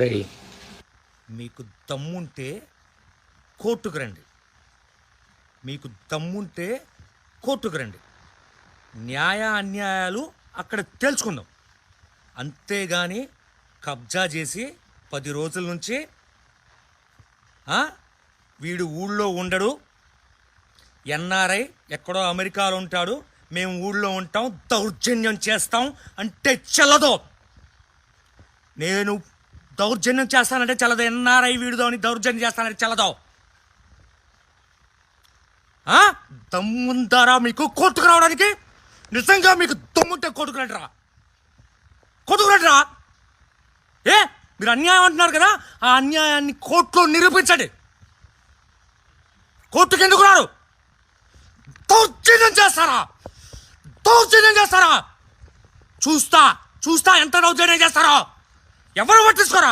రే, మీకు దమ్ముంటే కోర్టుకు రండి. మీకు దమ్ముంటే కోర్టుకు రండి. న్యాయ అన్యాయాలు అక్కడ తేల్చుకుందాం. అంతేగాని కబ్జా చేసి 10 రోజుల నుంచి వీడు ఊళ్ళో ఉండడు, ఎన్ఆర్ఐ ఎక్కడో అమెరికాలో ఉంటాడు, మేము ఊళ్ళో ఉంటాం, దౌర్జన్యం చేస్తాం అంటే చెల్లదు. నేను దౌర్జన్యం చేస్తానంటే చల్లదు. ఎన్ఆర్ఐ వీడిదో అని దౌర్జన్యం చేస్తానంటే చల్లదు. దమ్ముందారా మీకు కోర్టుకు రావడానికి? నిజంగా మీకు దమ్ముంటే కోర్టుకు రండిరా. కోర్టుకు రండిరా. మీరు అన్యాయం అంటున్నారు కదా, ఆ అన్యాయాన్ని కోర్టులో నిరూపించండి. కోర్టుకు ఎందుకు రారు? దౌర్జన్యం చేస్తారా? దౌర్జన్యం చేస్తారా? చూస్తా ఎంత దౌర్జన్యం చేస్తారో. ఎవరు పట్టించుకోరా.